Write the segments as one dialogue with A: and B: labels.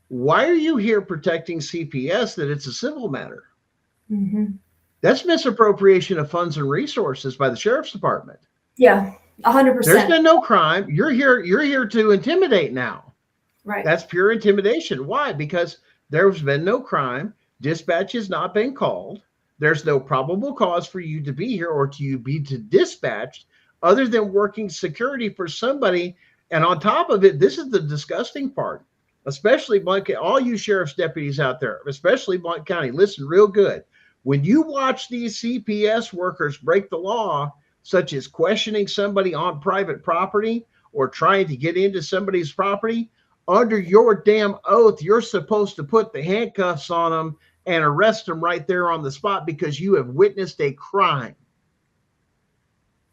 A: Why are you here protecting CPS that it's a civil matter?
B: Mm-hmm.
A: That's misappropriation of funds and resources by the sheriff's department.
B: Yeah,
A: There's
B: 100%.
A: been no crime. You're here to intimidate now.
B: Right.
A: That's pure intimidation. Why? Because there's been no crime. Dispatch has not been called. There's no probable cause for you to be here or to be to dispatched other than working security for somebody. And on top of it, this is the disgusting part, especially Blunt, all you sheriff's deputies out there, especially Blunt County, listen real good. When you watch these CPS workers break the law, such as questioning somebody on private property or trying to get into somebody's property, under your damn oath, you're supposed to put the handcuffs on them and arrest them right there on the spot because you have witnessed a crime.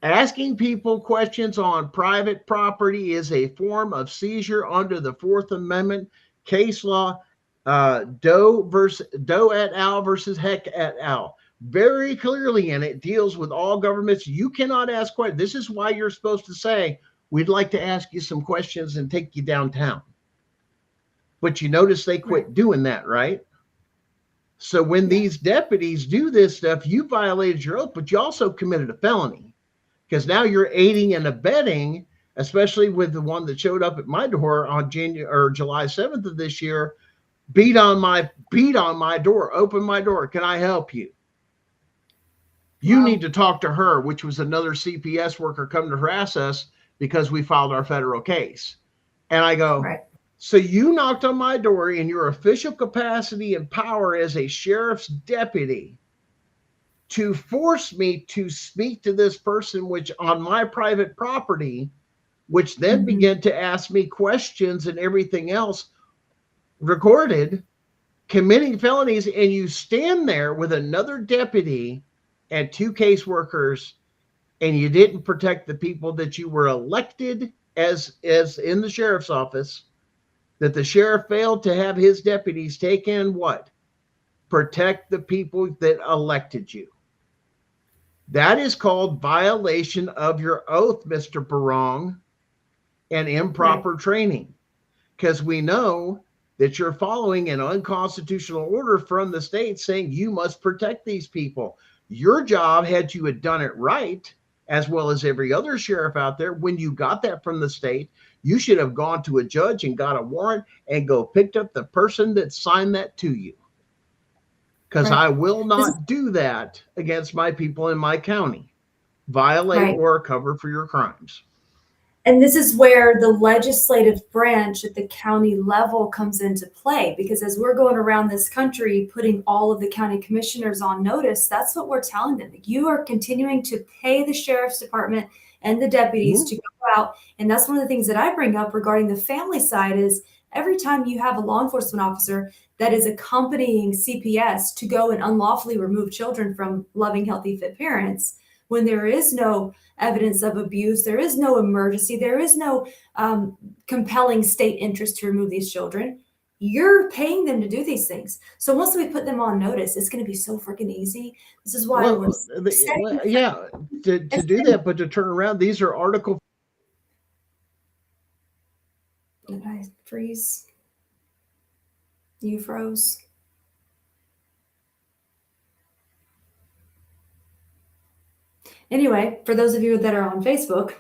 A: Asking people questions on private property is a form of seizure under the Fourth Amendment case law. Doe et al. Versus Heck et al. Very clearly, and it deals with all governments. You cannot ask questions. This is why you're supposed to say, "We'd like to ask you some questions and take you downtown." But you notice they
B: Right.
A: quit doing that, right? So when
B: Yeah.
A: these deputies do this stuff, you violated your oath, but you also committed a felony because now you're aiding and abetting, especially with the one that showed up at my door on January or July 7th of this year, beat on my door, open my door. Can I help you? You need
B: Wow.
A: to talk to her, which was another CPS worker come to harass us because we filed our federal case. And I go,
B: Right.
A: so you knocked on my door in your official capacity and power as a sheriff's deputy to force me to speak to this person, which on my private property, which then
B: Mm-hmm.
A: began to ask me questions and everything else recorded, committing felonies, and you stand there with another deputy and two caseworkers, and you didn't protect the people that you were elected as in the sheriff's office, that the sheriff failed to have his deputies take in what? Protect the people that elected you. That is called violation of your oath, Mr. Barong, and
B: Right.
A: improper training. Because we know that you're following an unconstitutional order from the state saying you must protect these people. Your job, had you had done it right, as well as every other sheriff out there, when you got that from the state, you should have gone to a judge and got a warrant and go picked up the person that signed that to you. Because
B: Right.
A: I will
B: This is
A: not do that against my people in my county. Violate
B: right.
A: or cover for your crimes.
B: And this is where the legislative branch at the county level comes into play, because as we're going around this country putting all of the county commissioners on notice, that's what we're telling them. You are continuing to pay the sheriff's department and the deputies
A: Mhm.
B: to go out. And that's one of the things that I bring up regarding the family side is every time you have a law enforcement officer that is accompanying CPS to go and unlawfully remove children from loving, healthy, fit parents, when there is no evidence of abuse, there is no emergency, there is no compelling state interest to remove these children. You're paying them to do these things. So once we put them on notice, it's going to be so freaking easy. This is why we're
A: Well,
B: setting.
A: yeah, to do that, but to turn around, these are Article.
B: Did I freeze? You froze. Anyway, for those of you that are on Facebook,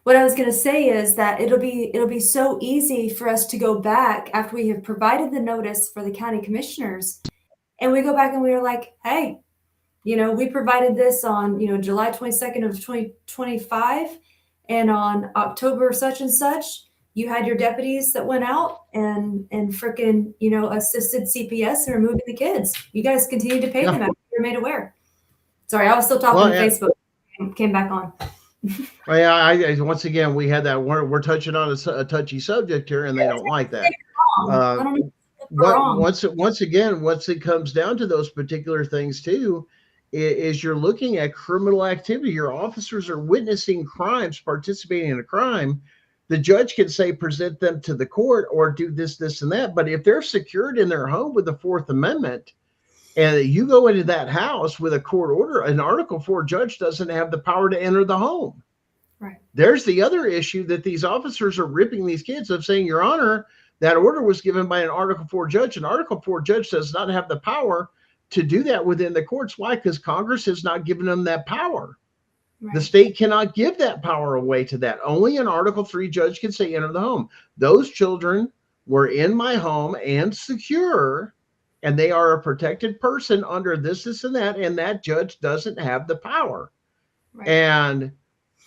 B: what I was going to say is that it'll be so easy for us to go back after we have provided the notice for the county commissioners, and we go back and we're like, hey, we provided this on, July 22nd of 2025, and on October such and such, you had your deputies that went out and frickin', assisted CPS in removing the kids. You guys continue to pay
A: Yeah.
B: them after you're made aware. Sorry, I was still talking
A: Well,
B: to
A: yeah,
B: Facebook. Came back on.
A: well, yeah. Once again, we had that. We're touching on a touchy subject here, and they don't like that.
B: I
A: Uh,
B: don't know if we're
A: what
B: wrong.
A: once it comes down to those particular things too, is you're looking at criminal activity. Your officers are witnessing crimes, participating in a crime. The judge can say present them to the court or do this, this, and that. But if they're secured in their home with the Fourth Amendment, and you go into that house with a court order, an Article 4 judge doesn't have the power to enter the home.
B: Right.
A: There's the other issue that these officers are ripping these kids of saying, Your Honor, That order was given by an Article 4 judge. An Article 4 judge does not have the power to do that within the courts. Why? Because Congress has not given them that power. Right. The state cannot give that power away to that. Only an Article 3 judge can say enter the home. Those children were in my home and secure, and they are a protected person under this, and that judge doesn't have the power. Right. And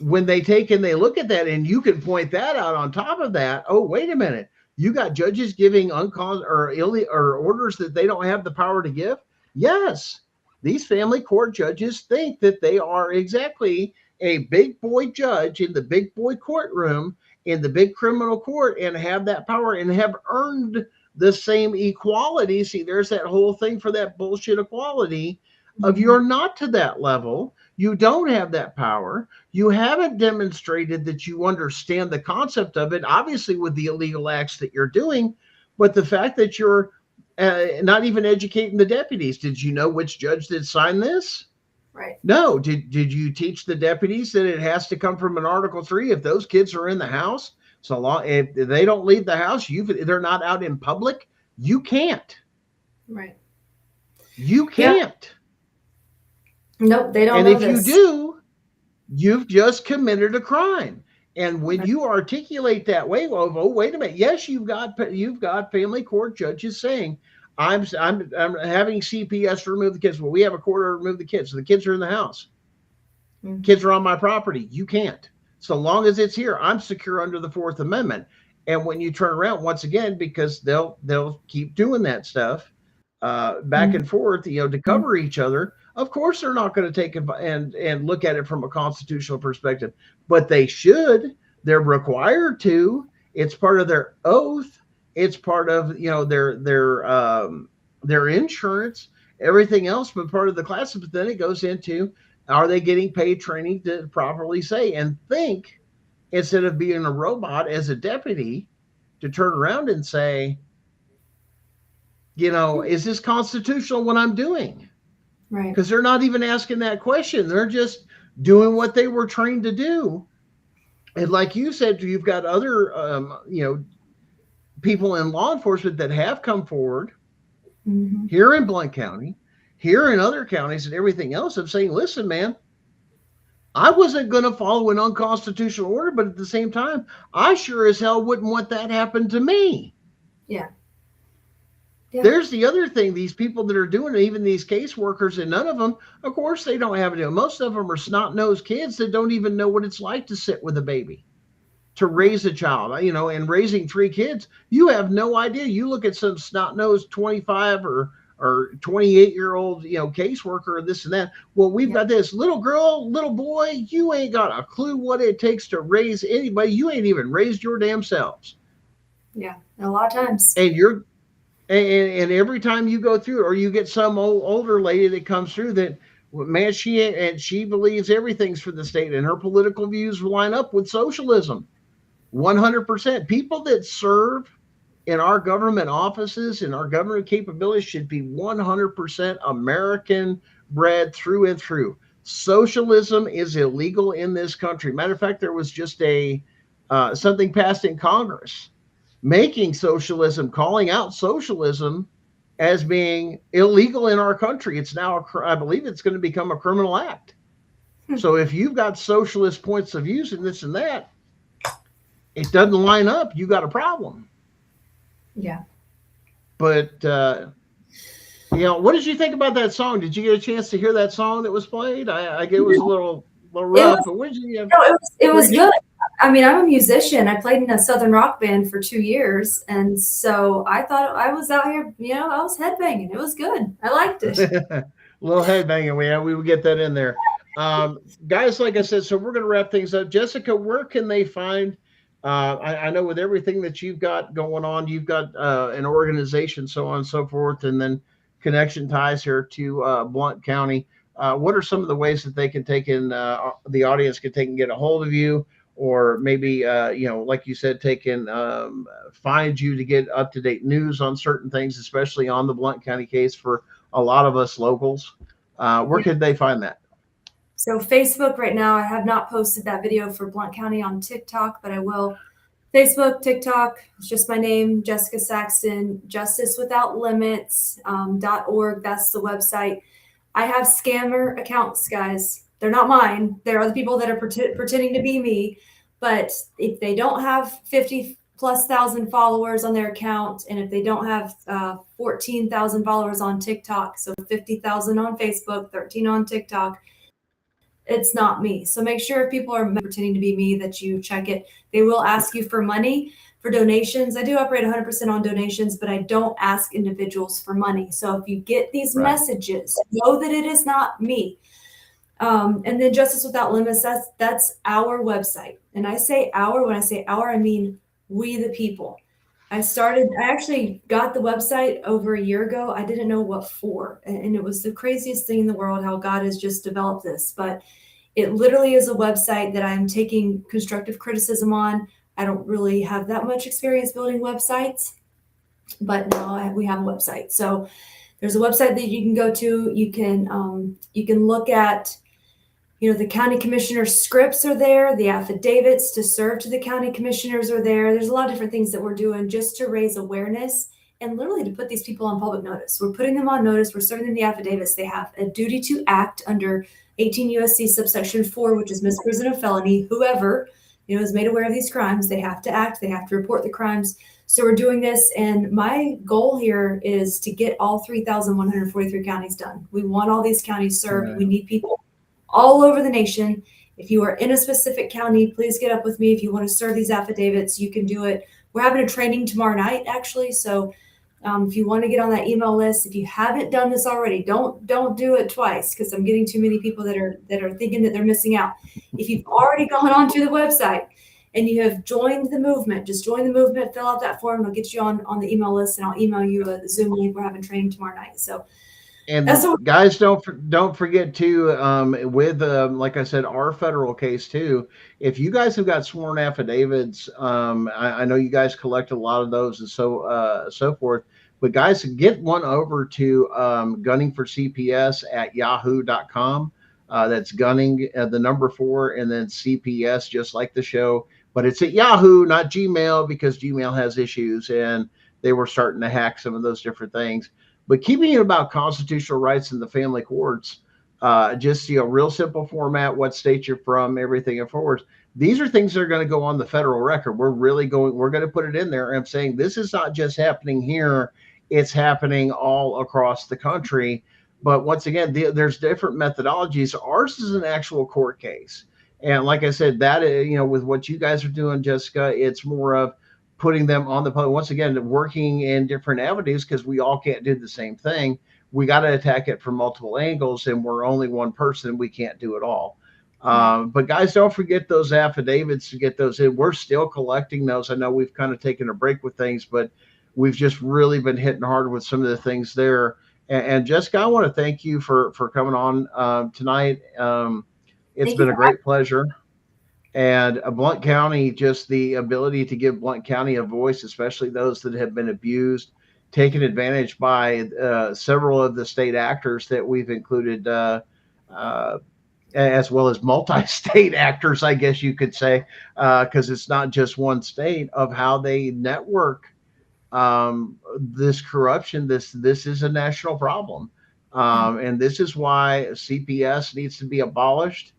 A: when they take and they look at that, and you can point that out on top of that, oh, wait a minute, you got judges giving or orders that they don't have the power to give? Yes. These family court judges think that they are exactly a big boy judge in the big boy courtroom in the big criminal court and have that power and have earned the same equality. See, there's that whole thing for that bullshit equality of you're not to that level. You don't have that power. You haven't demonstrated that you understand the concept of it, obviously with the illegal acts that you're doing, but the fact that you're not even educating the deputies. Did you know which judge did sign this?
B: Right.
A: No. Did you teach the deputies that it has to come from an Article 3 if those kids are in the house? So long if they don't leave the house, they're not out in public, you can't.
B: Right.
A: You can't.
B: Nope, they don't.
A: And if you do, you've just committed a crime. And when you articulate that way, oh, wait a minute. Yes, you've got family court judges saying, I'm having CPS remove the kids. Well, we have a court order to remove the kids. So the kids are in the house. Mm-hmm. Kids are on my property. You can't. So long as it's here, I'm secure under the Fourth Amendment. And when you turn around, once again, because they'll keep doing that stuff back and forth, to cover each other. Of course, they're not going to take it and look at it from a constitutional perspective, but they should. They're required to. It's part of their oath. It's part of their insurance, everything else, but part of the class. But then it goes into, are they getting paid training to properly say and think, instead of being a robot as a deputy, to turn around and say, is this constitutional what I'm doing?
B: Right.
A: Because they're not even asking that question. They're just doing what they were trained to do. And like you said, you've got other, people in law enforcement that have come forward here in Blount County, here in other counties and everything else of saying, listen, man, I wasn't going to follow an unconstitutional order, but at the same time, I sure as hell wouldn't want that happen to me.
B: Yeah.
A: There's the other thing. These people that are doing it, even these caseworkers, and none of them, of course, they don't have it. Most of them are snot-nosed kids that don't even know what it's like to sit with a baby, to raise a child, and raising 3 kids. You have no idea. You look at some snot-nosed 25 or 28-year-old, caseworker or this and that. Well, we've got this little girl, little boy. You ain't got a clue what it takes to raise anybody. You ain't even raised your damn selves.
B: Yeah, a lot of times.
A: And every time you go through it, or you get some older lady that comes through that, man, she believes everything's for the state, and her political views line up with socialism. 100%. People that serve in our government offices and our government capabilities should be 100% American bred through and through. Socialism is illegal in this country. Matter of fact, there was just something passed in Congress making socialism, calling out socialism as being illegal in our country. It's now, I believe it's going to become a criminal act. So if you've got socialist points of views and this and that, it doesn't line up, you got a problem.
B: Yeah.
A: But, what did you think about that song? Did you get a chance to hear that song that was played? I get it was a little rough. But what did you have?
B: No, it was good. I mean, I'm a musician. I played in a Southern rock band for 2 years. And so I thought I was out here, I was headbanging. It was good. I liked it.
A: A little headbanging. We would get that in there. Guys, like I said, so we're going to wrap things up. Jessica, where can they find, I know with everything that you've got going on, you've got an organization, so on and so forth, and then connection ties here to Blount County. What are some of the ways that they can take in, the audience can take and get a hold of you? Or maybe, like you said, find you to get up-to-date news on certain things, especially on the Blount County case for a lot of us locals. Where could they find that?
B: So Facebook right now, I have not posted that video for Blount County on TikTok, but I will Facebook, TikTok, it's just my name, Jessica Saxton. Justice Without Limits .org. That's the website. I have scammer accounts, guys. They're not mine. They're other people that are pretending to be me. But if they don't have 50,000+ followers on their account, and if they don't have 14,000 followers on TikTok, so 50,000 on Facebook, 13 on TikTok, it's not me. So make sure if people are pretending to be me that you check it. They will ask you for money, for donations. I do operate 100% on donations, but I don't ask individuals for money. So if you get these messages, know that it is not me. And then Justice Without Limits, that's our website. And I say our, when I say our, I mean we the people. I actually got the website over a year ago. I didn't know what for. And it was the craziest thing in the world how God has just developed this. But it literally is a website that I'm taking constructive criticism on. I don't really have that much experience building websites, but now we have a website. So there's a website that you can go to. You can look at, the county commissioner's scripts are there. The affidavits to serve to the county commissioners are there. There's a lot of different things that we're doing just to raise awareness and literally to put these people on public notice. We're putting them on notice. We're serving them the affidavits. They have a duty to act under 18 U.S.C. subsection 4, which is misprision of felony. Whoever, is made aware of these crimes, they have to act. They have to report the crimes. So we're doing this. And my goal here is to get all 3,143 counties done. We want all these counties served.
A: Right.
B: We need people all over the nation. If you are in a specific county, please get up with me. If you want to serve these affidavits, you can do it. We're having a training tomorrow night, actually. So if you want to get on that email list, if you haven't done this already, don't do it twice, because I'm getting too many people that are thinking that they're missing out. If you've already gone onto the website and you have joined the movement, just join the movement, fill out that form, and I'll get you on the email list, and I'll email you a Zoom link. We're having training tomorrow night. So.
A: And guys, don't forget to, with like I said, our federal case too. If you guys have got sworn affidavits, I know you guys collect a lot of those and so forth. But guys, get one over to gunningforcps@yahoo.com. That's gunning the number 4 and then CPS, just like the show. But it's at Yahoo, not Gmail, because Gmail has issues and they were starting to hack some of those different things. But keeping it about constitutional rights in the family courts, just real simple format, what state you're from, everything and forwards. These are things that are going to go on the federal record. We're going to put it in there. And I'm saying this is not just happening here; it's happening all across the country. But once again, there's different methodologies. Ours is an actual court case, and like I said, that with what you guys are doing, Jessica, it's more of putting them on the public. Once again, working in different avenues, because we all can't do the same thing. We got to attack it from multiple angles, and we're only one person. We can't do it all. But guys, don't forget those affidavits to get those in. We're still collecting those. I know we've kind of taken a break with things, but we've just really been hitting hard with some of the things there. And Jessica, I want to thank you for coming on tonight. It's been a great pleasure. And Blount County, just the ability to give Blount County a voice, especially those that have been abused, taken advantage by several of the state actors that we've included, as well as multi-state actors, I guess you could say, because it's not just one state, of how they network this corruption. This is a national problem. And this is why CPS needs to be abolished.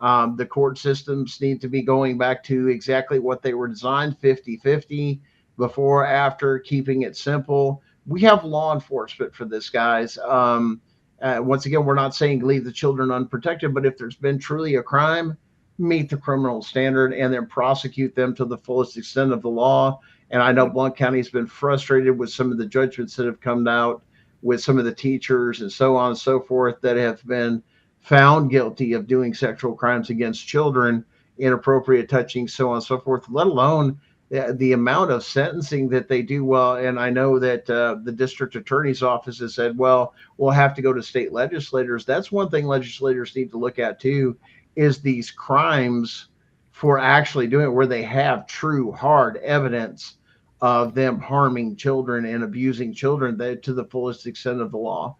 A: The court systems need to be going back to exactly what they were designed, 50-50, before, after, keeping it simple. We have law enforcement for this, guys. Once again, we're not saying leave the children unprotected, but if there's been truly a crime, meet the criminal standard and then prosecute them to the fullest extent of the law. And I know Blount County has been frustrated with some of the judgments that have come out with some of the teachers and so on and so forth that have been found guilty of doing sexual crimes against children, inappropriate touching, so on and so forth, let alone the amount of sentencing that they do. Well, and I know that the district attorney's office has said, well, we'll have to go to state legislators. That's one thing legislators need to look at too, is these crimes for actually doing it, where they have true hard evidence of them harming children and abusing children to the fullest extent of the law.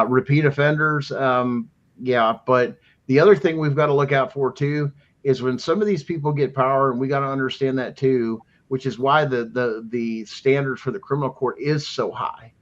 A: Repeat offenders, yeah, but the other thing we've got to look out for too is when some of these people get power, and we got to understand that too, which is why the standards for the criminal court is so high.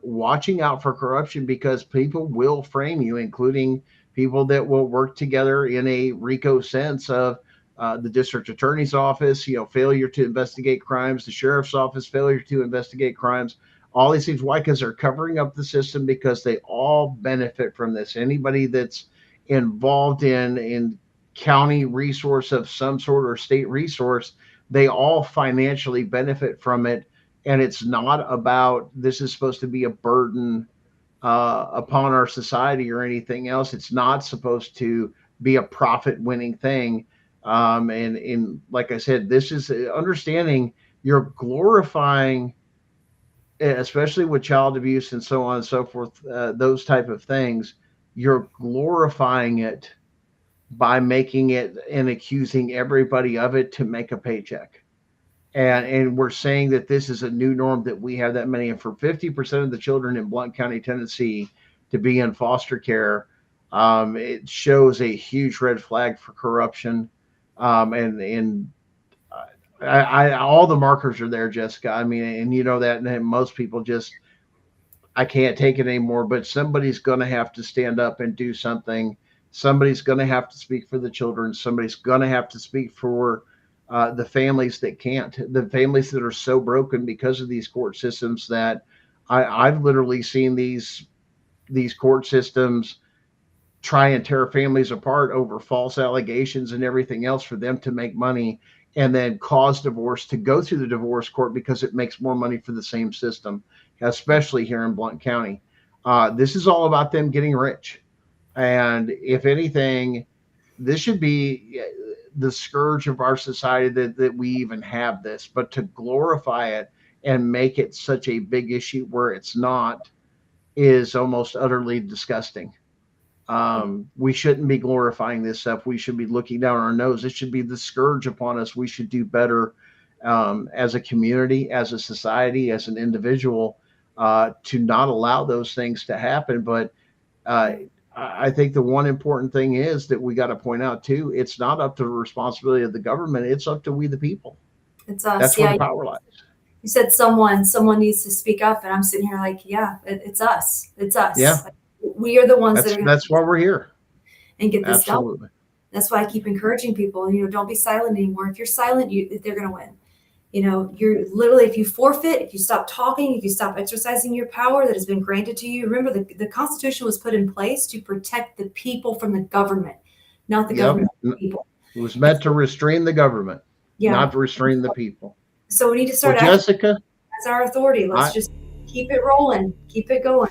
A: Watching out for corruption, because people will frame you, including people that will work together in a RICO sense of the district attorney's office, failure to investigate crimes, the sheriff's office, failure to investigate crimes, all these things. Why? Because they're covering up the system, because they all benefit from this. Anybody that's involved in county resource of some sort or state resource, they all financially benefit from it. And it's not about, this is supposed to be a burden upon our society or anything else. It's not supposed to be a profit winning thing. And like I said, this is understanding you're glorifying, especially with child abuse and so on and so forth, those type of things, you're glorifying it by making it and accusing everybody of it to make a paycheck. And we're saying that this is a new norm, that we have that many. And for 50% of the children in Blount County, Tennessee, to be in foster care, it shows a huge red flag for corruption. And all the markers are there, Jessica. I mean, and you know that, and most people just, I can't take it anymore. But somebody's going to have to stand up and do something. Somebody's going to have to speak for the children. Somebody's going to have to speak for the families that can't, the families that are so broken because of these court systems, that I've literally seen these court systems try and tear families apart over false allegations and everything else for them to make money, and then cause divorce to go through the divorce court because it makes more money for the same system, especially here in Blount County. This is all about them getting rich. And if anything, this should be the scourge of our society that we even have this, but to glorify it and make it such a big issue where it's not is almost utterly disgusting. We shouldn't be glorifying this stuff. We should be looking down our nose. It should be the scourge upon us. We should do better as a community, as a society, as an individual, to not allow those things to happen. But I think the one important thing is that we got to point out too, it's not up to the responsibility of the government. It's up to we, the people.
B: It's us.
A: That's where the power lies.
B: You said someone needs to speak up, and I'm sitting here like, yeah, it's us. It's us.
A: Yeah.
B: Like, we are the ones
A: that's why we're here.
B: And get this
A: Absolutely.
B: done. That's why I keep encouraging people, don't be silent anymore. If you're silent, they're going to win. You're literally, if you forfeit, if you stop talking, if you stop exercising your power that has been granted to you. Remember, the Constitution was put in place to protect the people from the government, not the government from the people.
A: It was meant to restrain the government, not to restrain the people.
B: So we need to start
A: acting. Jessica,
B: as our authority. Let's just keep it rolling, keep it going.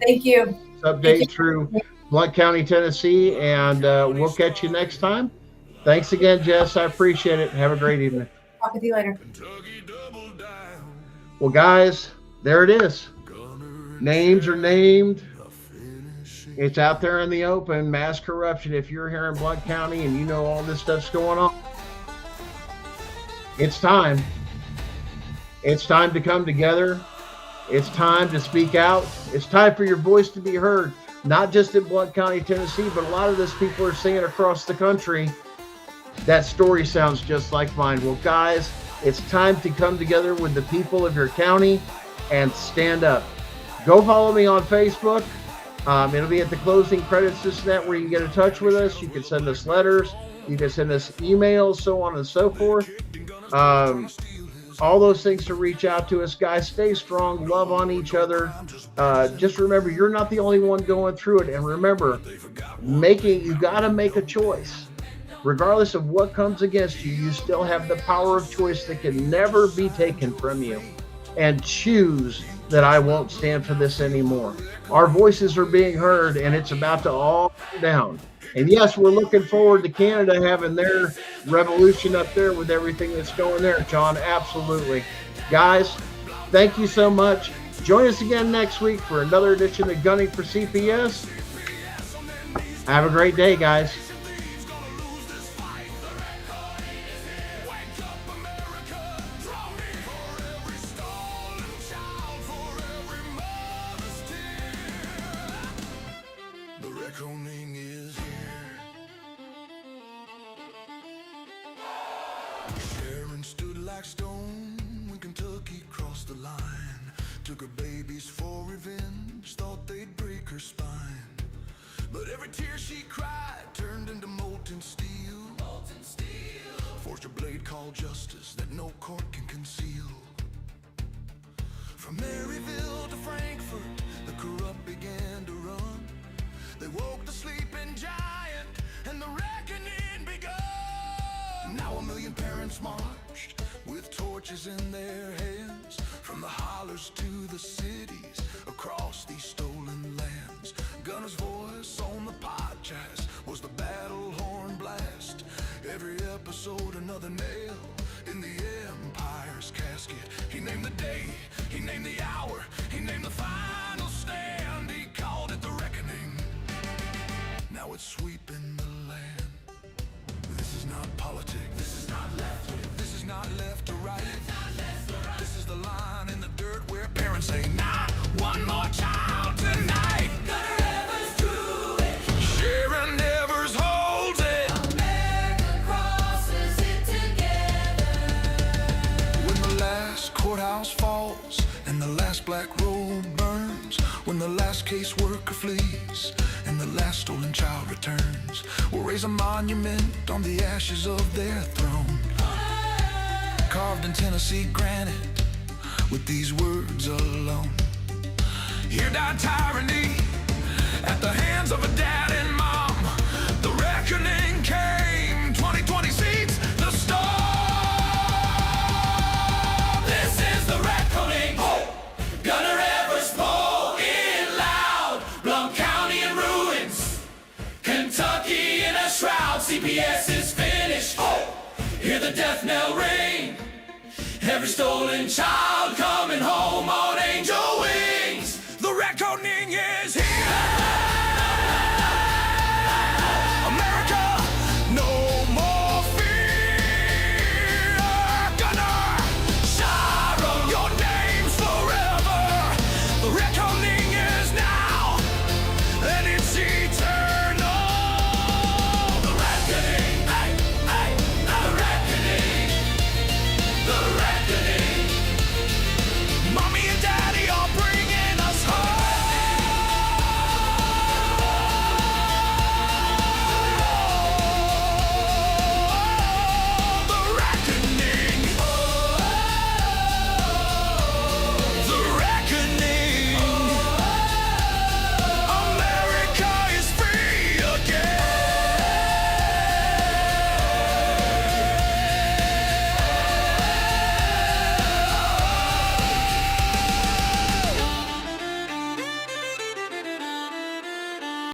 B: Thank you.
A: Update through Blount County, Tennessee, and we'll catch you next time. Thanks again, Jess. I appreciate it. Have a great evening.
B: Talk with you later.
A: Well, guys, there it is. Names are named. It's out there in the open. Mass corruption. If you're here in Blount County and you know all this stuff's going on, it's time. It's time to come together. It's time to speak out. It's time for your voice to be heard, not just in Blount County, Tennessee, but a lot of this people are saying across the country. That story sounds just like mine. Well, guys, it's time to come together with the people of your county and stand up. Go follow me on Facebook. It'll be at the closing credits this net where you can get in touch with us. You can send us letters. You can send us emails, so on and so forth. All those things to reach out to us. Guys, stay strong. Love on each other. Just remember, you're not the only one going through it. And remember, you got to make a choice. Regardless of what comes against you, you still have the power of choice that can never be taken from you. And choose that I won't stand for this anymore. Our voices are being heard, and it's about to all come down. And yes, we're looking forward to Canada having their revolution up there with everything that's going there, John. Absolutely. Guys, thank you so much. Join us again next week for another edition of Gunning for CPS. Have a great day, guys.
C: The reckoning is here. black stone when Kentucky crossed the line. Took her babies for revenge, thought they'd break her spine. But every tear she cried turned into molten steel. Molten steel. Forged a blade called justice that no court can conceal. From Maryville to Frankfurt, the corrupt began to run. They woke the sleeping giant, and the reckoning begun. Now 1 million parents marched with torches in their hands, from the hollers to the cities, across these stolen lands. Gunner's voice on the podcast was the battle horn blast. Every episode another nail in the Empire's casket. He named the day, he named the hour, he named the final stand. He called it the reckoning. Now it's sweeping the land. This is not politics. This is not left. This is not left or right. This is the line in the dirt where parents say, not one more child tonight. Gunner Evers drew it. Sharon Evers holds it. America crosses it together. When the last courthouse falls and the last black robe burns, when the last caseworker flees and the last stolen child returns, we'll raise a monument on the ashes of their throne, carved in Tennessee granite with these words alone. Here died tyranny at the hands of a dad and mom. The reckoning came, 2020 seats the storm. This is the reckoning. Gunner Evers pull it loud. Blount County in ruins, Kentucky in a shroud. CPS is finished. Hear the death knell ring. Every stolen child coming home.